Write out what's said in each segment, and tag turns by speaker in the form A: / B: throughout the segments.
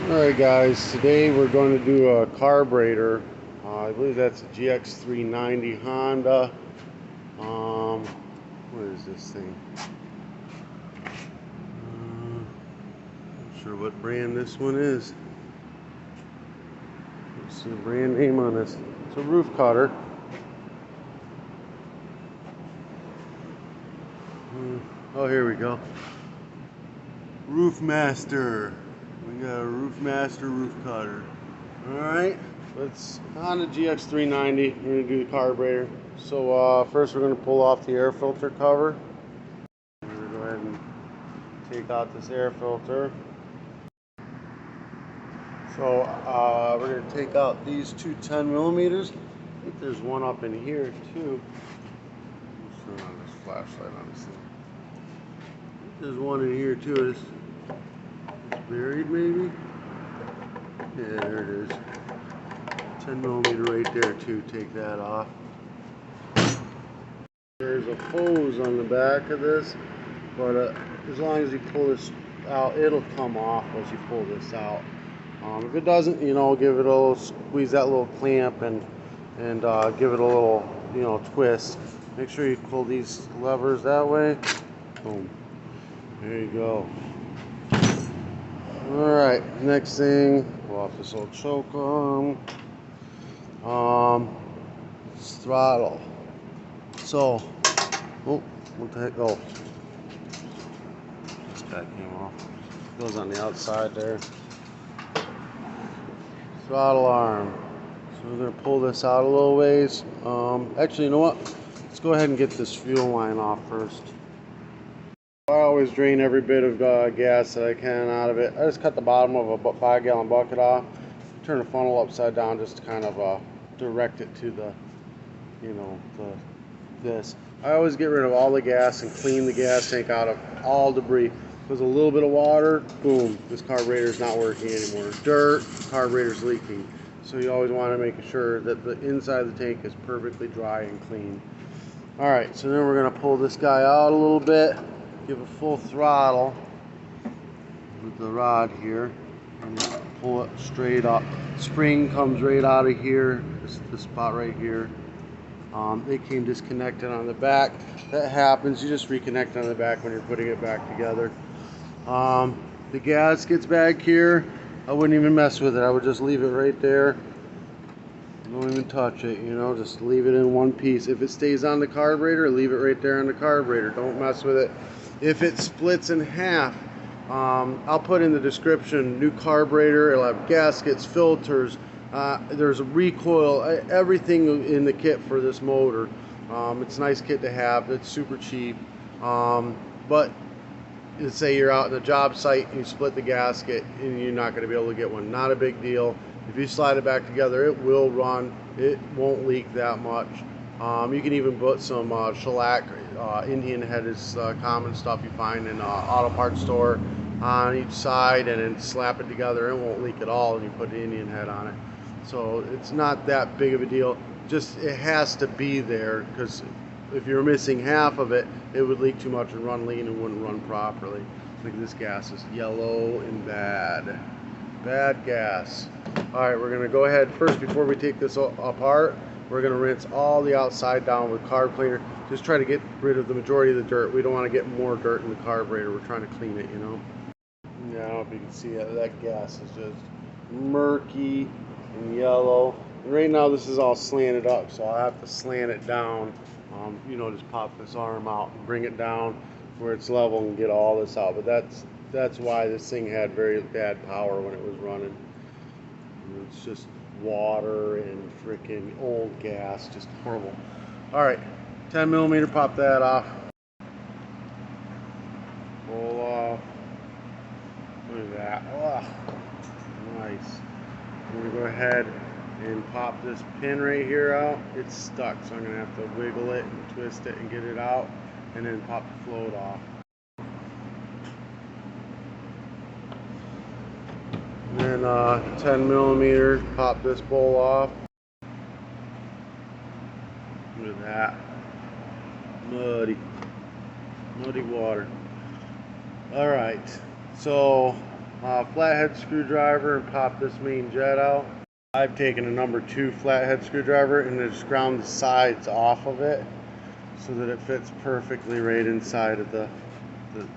A: Alright guys, today we're going to do a carburetor. I believe that's a gx390 Honda. What is this thing? Not sure what brand this one is. Let's see the brand name on this. It's a roof cutter. Oh, here we go. Roofmaster. We got a roofmaster roof cutter. Alright, let's on the gx390. We're going to do the carburetor. So first we're going to pull off the air filter cover. We're going to go ahead and take out this air filter. So we're going to take out these two 10 millimeters. I think there's one up in here too. Let's turn on this flashlight on this thing. There's one in here too. It's buried maybe? Yeah, there it is. 10 millimeter right there too. Take that off. There's a hose on the back of this, but as long as you pull this out, it'll come off as you pull this out. If it doesn't, give it a little squeeze, that little clamp, and give it a little, twist. Make sure you pull these levers that way. Boom. There you go. Alright, next thing, pull off this old choke arm. Throttle. So, oh, what the heck? Oh, this guy came off. Goes on the outside there. Throttle arm. So we're going to pull this out a little ways. Actually, you know what? Let's go ahead and get this fuel line off first. I always drain every bit of gas that I can out of it. I just cut the bottom of a 5-gallon bucket off, turn the funnel upside down just to kind of direct it to the, this. I always get rid of all the gas and clean the gas tank out of all debris. There's a little bit of water, boom, this carburetor is not working anymore. Dirt, carburetor's leaking. So you always want to make sure that the inside of the tank is perfectly dry and clean. Alright, so then we're going to pull this guy out a little bit. Give a full throttle with the rod here and pull it straight up. Spring comes right out of here, this spot right here. It came disconnected on the back. That happens, you just reconnect on the back when you're putting it back together. The gaskets back here, I wouldn't even mess with it. I would just leave it right there. Don't even touch it, just leave it in one piece. If it stays on the carburetor, leave it right there on the carburetor. Don't mess with it. If it splits in half, I'll put in the description, new carburetor, it'll have gaskets, filters, there's a recoil, everything in the kit for this motor. It's a nice kit to have, it's super cheap. But let's say you're out in a job site and you split the gasket and you're not going to be able to get one. Not a big deal. If you slide it back together, it will run. It won't leak that much. You can even put some shellac, Indian head is common stuff you find in an auto parts store on each side, and then slap it together. It won't leak at all, and you put the Indian head on it. So it's not that big of a deal. Just it has to be there, because if you're missing half of it, it would leak too much and run lean and wouldn't run properly. Look at this gas, is yellow and bad. Bad gas. Alright, we're going to go ahead first, before we take this apart, we're going to rinse all the outside down with carb cleaner. Just try to get rid of the majority of the dirt. We don't want to get more dirt in the carburetor. We're trying to clean it, Yeah, I don't know if you can see it. That gas is just murky and yellow. And right now this is all slanted up, so I'll have to slant it down. Just pop this arm out and bring it down where it's level and get all this out. But that's why this thing had very bad power when it was running. It's just water and freaking old gas, just horrible. Alright, 10 millimeter, pop that off. Pull off. Look at that. Oh, nice. I'm going to go ahead and pop this pin right here out. It's stuck, so I'm going to have to wiggle it and twist it and get it out, and then pop the float off. And then 10 millimeter, pop this bowl off. Look at that. Muddy water. Alright, so flathead screwdriver and pop this main jet out. I've taken a number 2 flathead screwdriver and just ground the sides off of it so that it fits perfectly right inside of the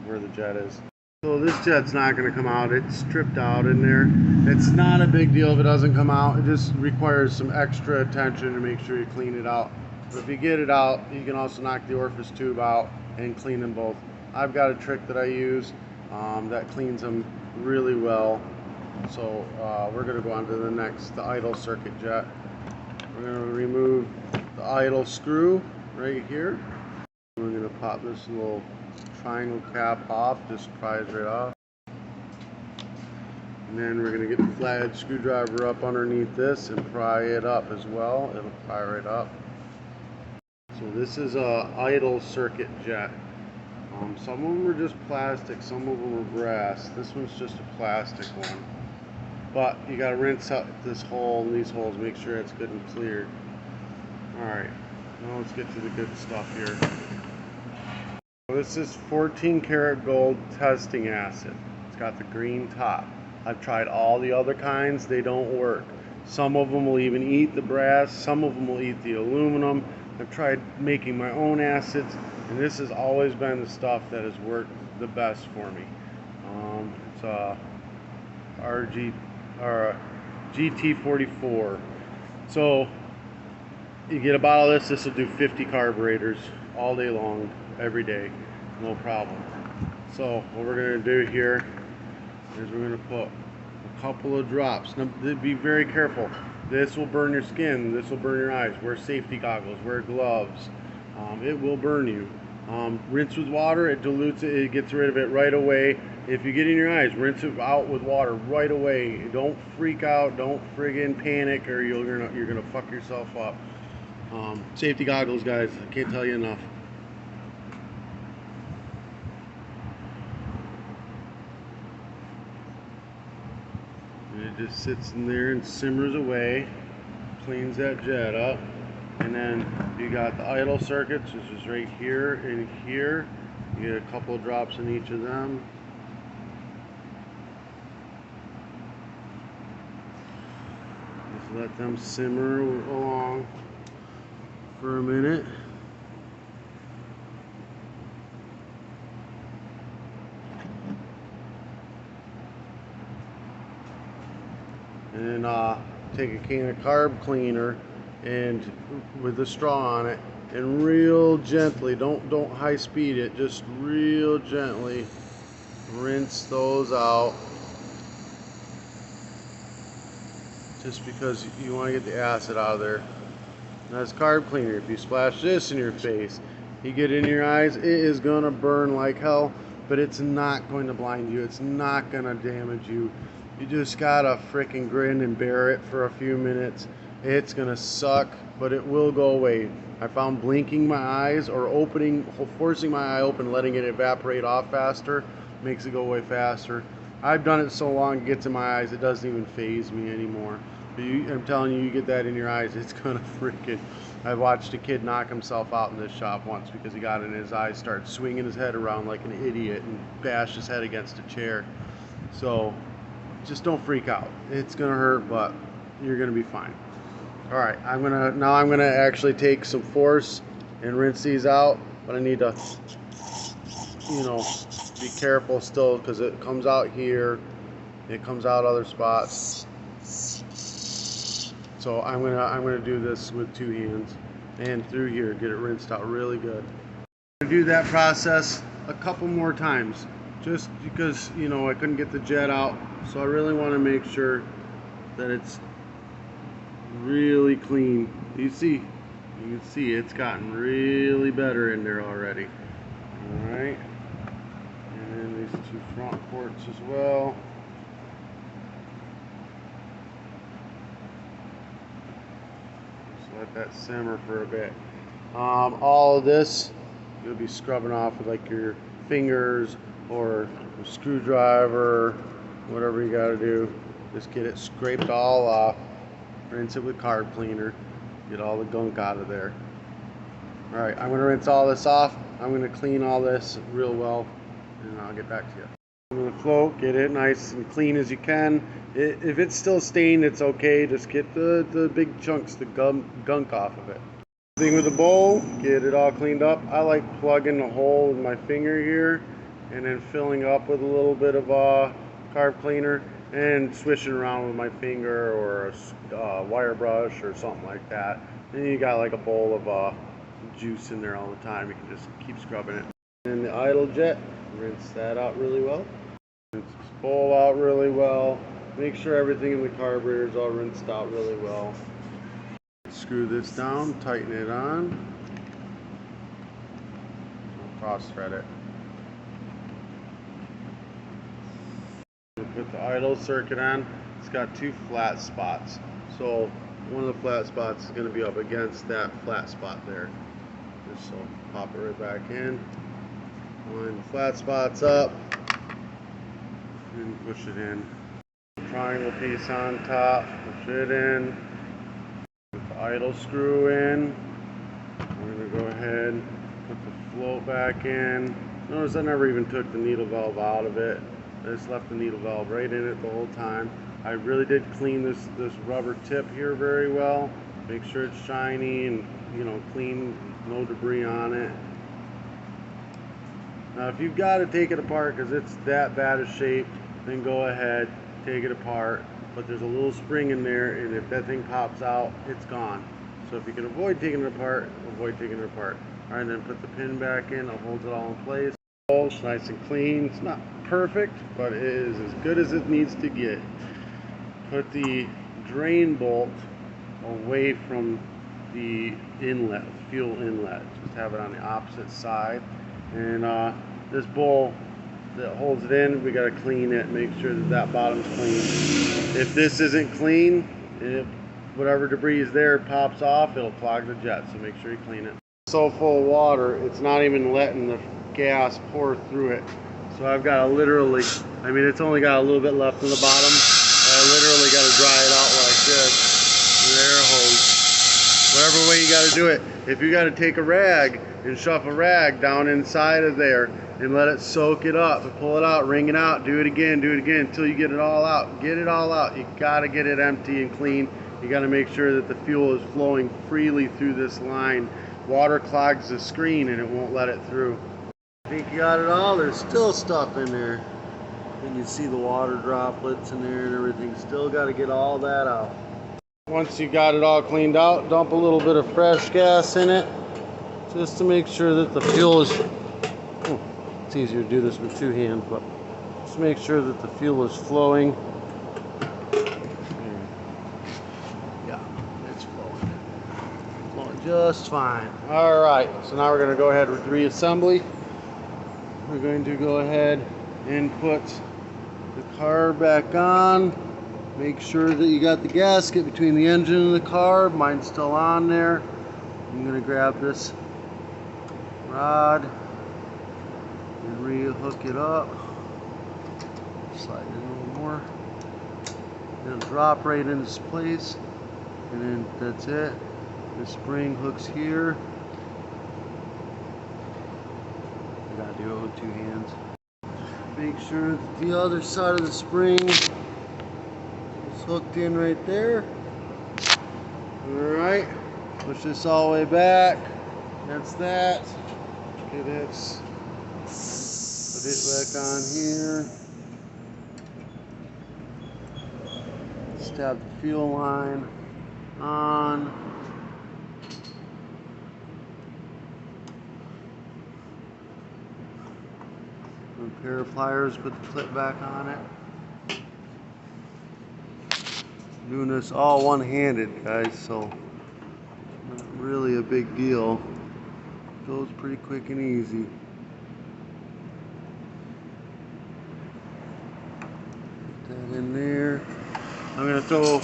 A: where the jet is. So this jet's not going to come out. It's stripped out in there. It's not a big deal if it doesn't come out. It just requires some extra attention to make sure you clean it out. But if you get it out, you can also knock the orifice tube out and clean them both. I've got a trick that I use that cleans them really well. So we're going to go on to the idle circuit jet. We're going to remove the idle screw right here. We're going to pop this little triangle cap off, just pries right off. And then we're going to get the flathead screwdriver up underneath this and pry it up as well. It'll pry right up. So this is a idle circuit jet. Some of them are just plastic, some of them are brass. This one's just a plastic one. But you got to rinse out this hole and these holes, make sure it's good and cleared. Alright, now let's get to the good stuff here. This is 14 karat gold testing acid. It's got the green top. I've tried all the other kinds, they don't work. Some of them will even eat the brass, some of them will eat the aluminum. I've tried making my own acids, and this has always been the stuff that has worked the best for me. It's a GT44. So you get a bottle of this. This will do 50 carburetors all day long, every day, no problem. So what we're going to do here is we're going to put a couple of drops. Now, be very careful. This will burn your skin, this will burn your eyes. Wear safety goggles, wear gloves. It will burn you. Rinse with water, it dilutes it, it gets rid of it right away. If you get in your eyes, rinse it out with water right away. Don't freak out, don't friggin' panic, or you're gonna fuck yourself up. Safety goggles, guys, I can't tell you enough. It just sits in there and simmers away, cleans that jet up, and then you got the idle circuits, which is right here and here. You get a couple of drops in each of them. Just let them simmer along for a minute. And take a can of carb cleaner and with a straw on it, and real gently, don't high speed it, just real gently rinse those out, just because you want to get the acid out of there. Now, as carb cleaner, if you splash this in your face, you get in your eyes, it is gonna burn like hell, but it's not going to blind you, it's not gonna damage you. You just gotta freaking grin and bear it for a few minutes. It's gonna suck, but it will go away. I found blinking my eyes or forcing my eye open, letting it evaporate off faster, makes it go away faster. I've done it so long it gets in my eyes, it doesn't even faze me anymore. But I'm telling you, you get that in your eyes, it's gonna freaking... I watched a kid knock himself out in this shop once because he got in his eyes, started swinging his head around like an idiot and bashed his head against a chair. So just don't freak out. It's gonna hurt, but you're gonna be fine. All right, now I'm gonna actually take some force and rinse these out, but I need to, be careful still because it comes out here, it comes out other spots. So I'm gonna do this with 2 hands and through here, get it rinsed out really good. I'm gonna do that process a couple more times, just because I couldn't get the jet out, so I really want to make sure that it's really clean. You can see it's gotten really better in there already. All right, and then these 2 front ports as well. Just let that simmer for a bit. All of this you'll be scrubbing off with like your fingers or a screwdriver, whatever you got to do. Just get it scraped all off. Rinse it with carb cleaner, get all the gunk out of there. All right, I'm going to rinse all this off. I'm going to clean all this real well, and I'll get back to you. I'm going to float, get it nice and clean as you can. If it's still stained, it's okay. Just get the big chunks, the gunk off of it. Thing with the bowl, get it all cleaned up. I like plugging a hole with my finger here and then filling up with a little bit of carb cleaner and swishing around with my finger or a wire brush or something like that. Then you got like a bowl of juice in there all the time. You can just keep scrubbing it. And the idle jet, rinse that out really well. Rinse this bowl out really well. Make sure everything in the carburetor is all rinsed out really well. Screw this down, tighten it on. Cross thread it. Put the idle circuit on. It's got two flat spots. So one of the flat spots is going to be up against that flat spot there. Just so pop it right back in. Line the flat spots up and push it in. Triangle piece on top, push it in. Put the idle screw in. We're going to go ahead and put the float back in. Notice I never even took the needle valve out of it. I just left the needle valve right in it the whole time. I really did clean this rubber tip here very well. Make sure it's shiny and clean, no debris on it. Now if you've got to take it apart because it's that bad a shape, then go ahead, take it apart. But there's a little spring in there, and if that thing pops out, it's gone. So if you can avoid taking it apart, avoid taking it apart. Alright, then put the pin back in, it holds it all in place. It's nice and clean. It's not perfect, but it is as good as it needs to get. Put the drain bolt away from the inlet, fuel inlet. Just have it on the opposite side. And this bowl that holds it in, we got to clean it, make sure that bottom's clean. If this isn't clean, if whatever debris is there pops off, it'll clog the jet, so make sure you clean it. So full of water, it's not even letting the gas pour through it. So I've got to literally, it's only got a little bit left in the bottom. I literally got to dry it out like this. There, hose. Whatever way you got to do it. If you got to take a rag and shove a rag down inside of there and let it soak it up and pull it out, wring it out, do it again until you get it all out. Get it all out. You got to get it empty and clean. You got to make sure that the fuel is flowing freely through this line. Water clogs the screen and it won't let it through. I think you got it all. There's still stuff in there. And you see the water droplets in there and everything. Still got to get all that out. Once you got it all cleaned out, dump a little bit of fresh gas in it just to make sure that the fuel is, it's easier to do this with two hands, but just make sure that the fuel is flowing. Yeah, it's flowing just fine. All right, so now we're going to go ahead with reassembly. We're going to go ahead and put the carb back on. Make sure that you got the gasket between the engine and the carb. Mine's still on there. I'm going to grab this rod and re-hook it up. Slide it in a little more. It'll drop right into this place. And then that's it. The spring hooks here. I gotta do it with two hands. Make sure that the other side of the spring is hooked in right there. Alright, push this all the way back. That's that. Okay, that's, put it back on here. Stab the fuel line on. A pair of pliers, put the clip back on it. Doing this all one-handed, guys, so not really a big deal. Goes pretty quick and easy. Put that in there. I'm going to throw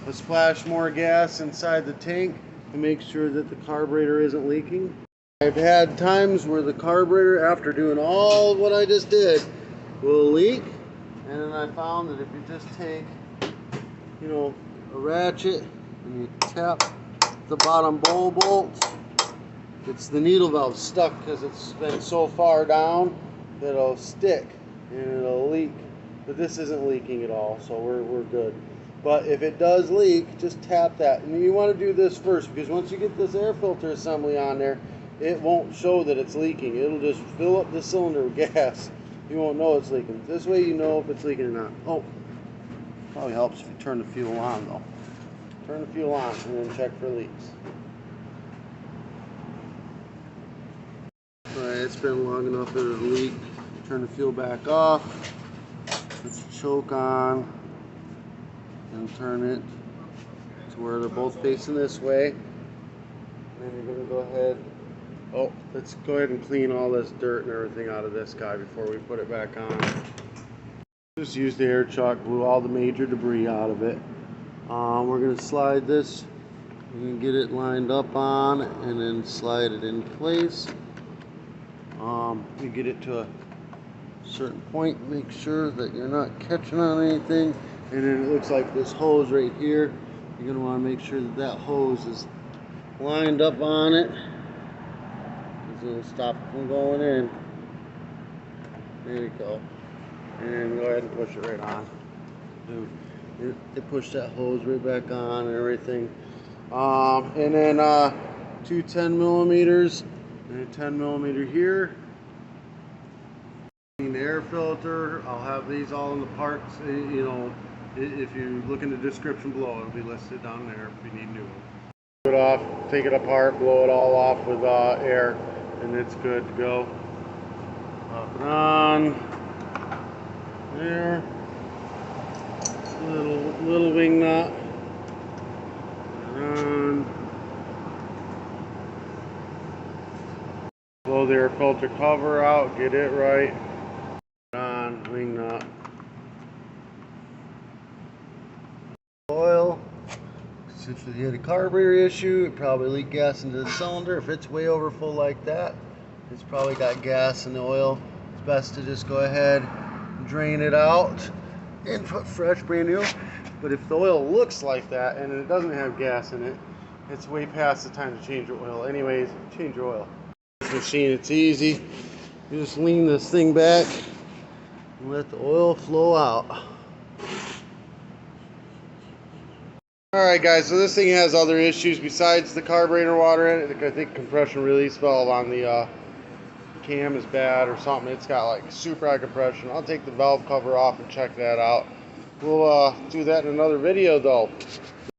A: a splash more gas inside the tank to make sure that the carburetor isn't leaking. I've had times where the carburetor, after doing all of what I just did, will leak, and then I found that if you just take, a ratchet and you tap the bottom bowl bolt, it's the needle valve stuck because it's been so far down that it'll stick. and it'll leak. But this isn't leaking at all, so we're good. But if it does leak, just tap that. And you want to do this first, because once you get this air filter assembly on there, it won't show that it's leaking. It'll just fill up the cylinder with gas. You won't know it's leaking. This way you know if it's leaking or not. Oh, probably helps if you turn the fuel on though. Turn the fuel on and then check for leaks. Alright, it's been long enough that it'll leak. Turn the fuel back off. Put your choke on. And turn it to where they're both facing this way. And then you're going to go ahead. Oh, let's go ahead and clean all this dirt and everything out of this guy before we put it back on. Just use the air chuck, blew all the major debris out of it. We're going to slide this. We're going to get it lined up on and then slide it in place. You get it to a certain point, make sure that you're not catching on anything. And then it looks like this hose right here, you're going to want to make sure that that hose is lined up on it, because it'll stop it from going in. There you go. And go ahead and push it right on. They push that hose right back on and everything. And then two 10 millimeters and a 10 millimeter here. The air filter, I'll have these all in the parts, you know, if you look in the description below, it'll be listed down there if you need new ones. Take it off, take it apart, blow it all off with air, and it's good to go. Pop it on. There. Little wing nut. Put it on. Blow the air filter cover out, get it right. On wing nut. Oil. Since we had a carburetor issue, it probably leaked gas into the cylinder. If it's way over full like that, it's probably got gas in the oil. It's best to just go ahead and drain it out and put fresh, brand new. But if the oil looks like that and it doesn't have gas in it, it's way past the time to change your oil. Anyways, change your oil. This machine, it's easy. You just lean this thing back and let the oil flow out. Alright guys, so this thing has other issues besides the carburetor water in it. I think compression release valve on the cam is bad or something. It's got like super high compression. I'll take the valve cover off and check that out. We'll do that in another video though.